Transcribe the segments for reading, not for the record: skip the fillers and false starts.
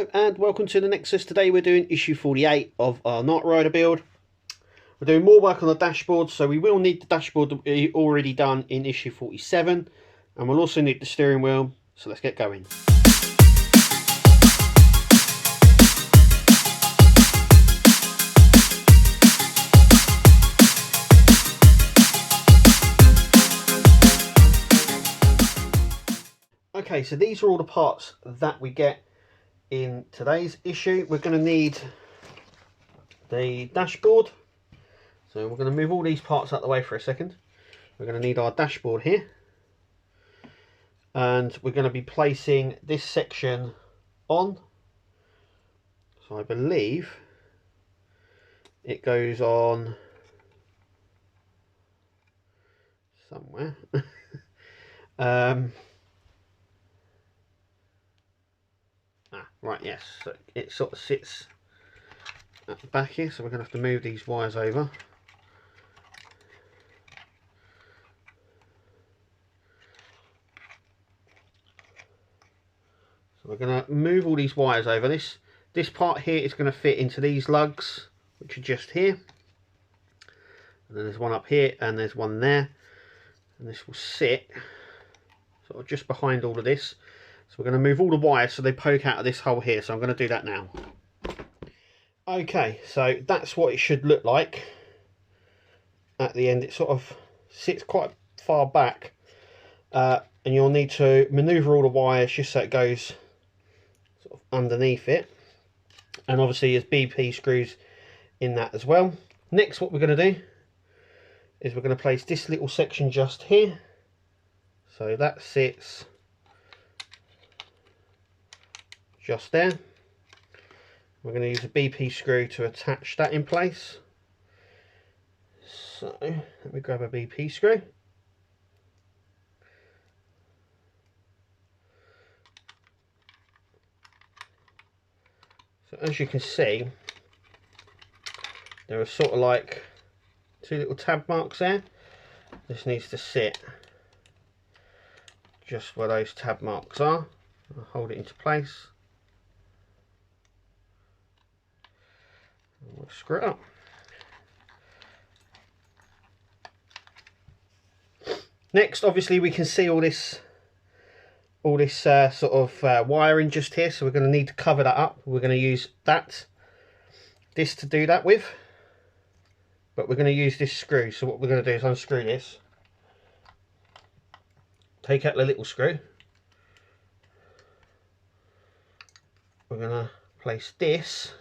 Hello and welcome to the Nexus. Today we're doing issue 48 of our Knight Rider build. We're doing more work on the dashboard, so we will need the dashboard already done in issue 47, and we'll also need the steering wheel, so let's get going. Okay, so these are all the parts that we get in today's issue. We're going to need the dashboard, so we're going to move all these parts out of the way for a second. We're going to need our dashboard here, and we're going to be placing this section on. So I believe it goes on somewhere. Right, yes, so it sort of sits at the back here, so we're going to have to move these wires over. So we're going to move all these wires over. This part here is going to fit into these lugs, which are just here. And then there's one up here, and there's one there. And this will sit sort of just behind all of this. So we're going to move all the wires so they poke out of this hole here. So I'm going to do that now. Okay, so that's what it should look like at the end. It sort of sits quite far back, and you'll need to maneuver all the wires just so it goes sort of underneath it. And obviously there's BP screws in that as well. Next, what we're going to do is we're going to place this little section just here. So that sits just there. We're going to use a BP screw to attach that in place. So let me grab a BP screw. So as you can see, there are sort of like two little tab marks there. This needs to sit just where those tab marks are. I'll hold it into place. We'll screw it up. Next, obviously, we can see all this sort of wiring just here, so we're going to need to cover that up. We're going to use this to do that with, but we're going to use this screw. So what we're going to do is unscrew this, take out the little screw. We're going to place this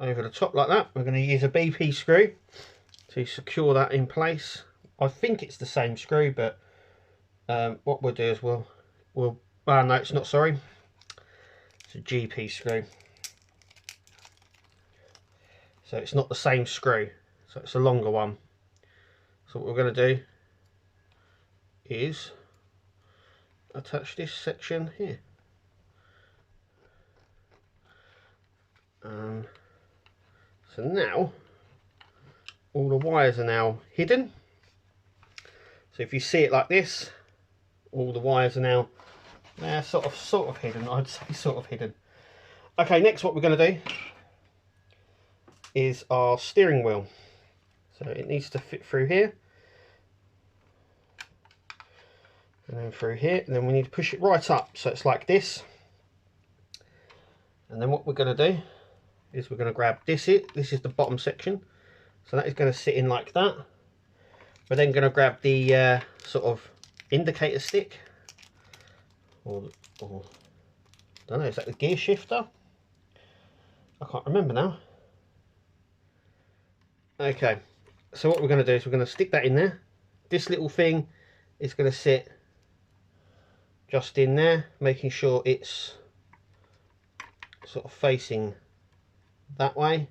over the top like that. We're going to use a BP screw to secure that in place. I think it's the same screw, but what we'll do is we'll no, it's not, sorry, it's a GP screw, so it's not the same screw, so it's a longer one. So what we're going to do is attach this section here. So now all the wires are now hidden. So if you see it like this, all the wires are now, they're sort of hidden. I'd say sort of hidden. Okay, next what we're going to do is our steering wheel. So it needs to fit through here, and then through here, and then we need to push it right up so it's like this. And then what we're going to do is we're going to grab this is the bottom section, so that is going to sit in like that. We're then going to grab the sort of indicator stick, or I don't know, is that the gear shifter? I can't remember now. Okay, so what we're going to do is we're going to stick that in there. This little thing is going to sit just in there, making sure it's sort of facing that way.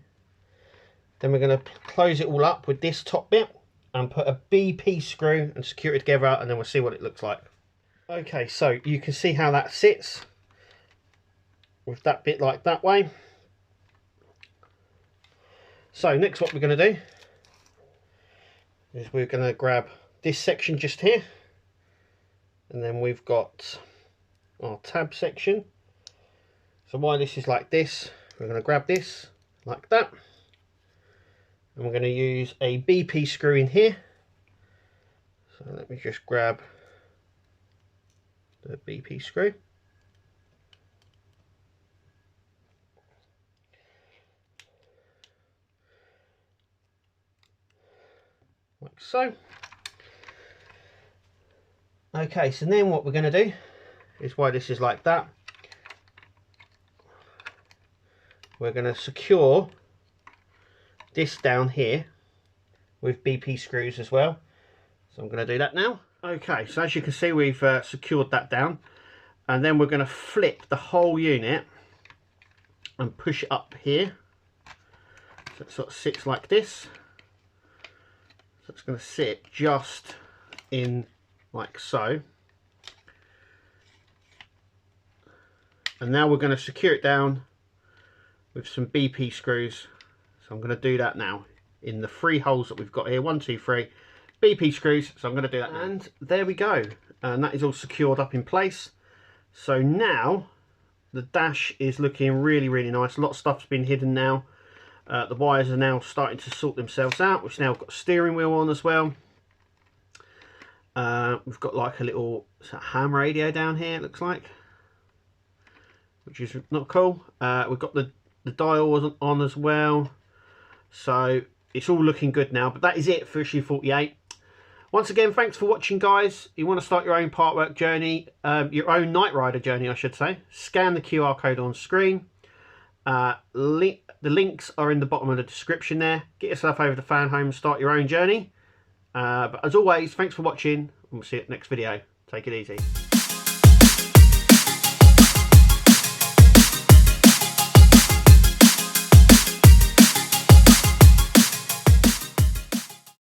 Then we're going to close it all up with this top bit and put a BP screw and secure it together, and then we'll see what it looks like. Okay, so you can see how that sits with that bit like that way. So next what we're going to do is we're going to grab this section just here, And then we've got our tab section. So why this is like this, we're going to grab this like that. And we're going to use a BP screw in here. So let me just grab the BP screw. Like so. Okay, so then what we're going to do is, why this is like that, we're going to secure this down here with BP screws as well. So I'm going to do that now. Okay, so as you can see, we've secured that down, and then we're going to flip the whole unit and push it up here, so it sort of sits like this. So it's going to sit just in like so. And now we're going to secure it down with some BP screws. So I'm going to do that now in the 3 holes that we've got here. 1, 2, 3 BP screws. So I'm going to do that now. And there we go. And that is all secured up in place. So now the dash is looking really, really nice. A lot of stuff's been hidden now. The wires are now starting to sort themselves out. We've now got a steering wheel on as well. We've got like a little ham radio down here, it looks like, which is not cool. We've got the dial on as well. So it's all looking good now. But that is it for issue 48. Once again, thanks for watching, guys. You want to start your own partwork journey, your own Knight Rider journey, I should say, scan the QR code on screen. The links are in the bottom of the description there. Get yourself over to Fanhome and start your own journey. But as always, thanks for watching, and we'll see you at the next video. Take it easy.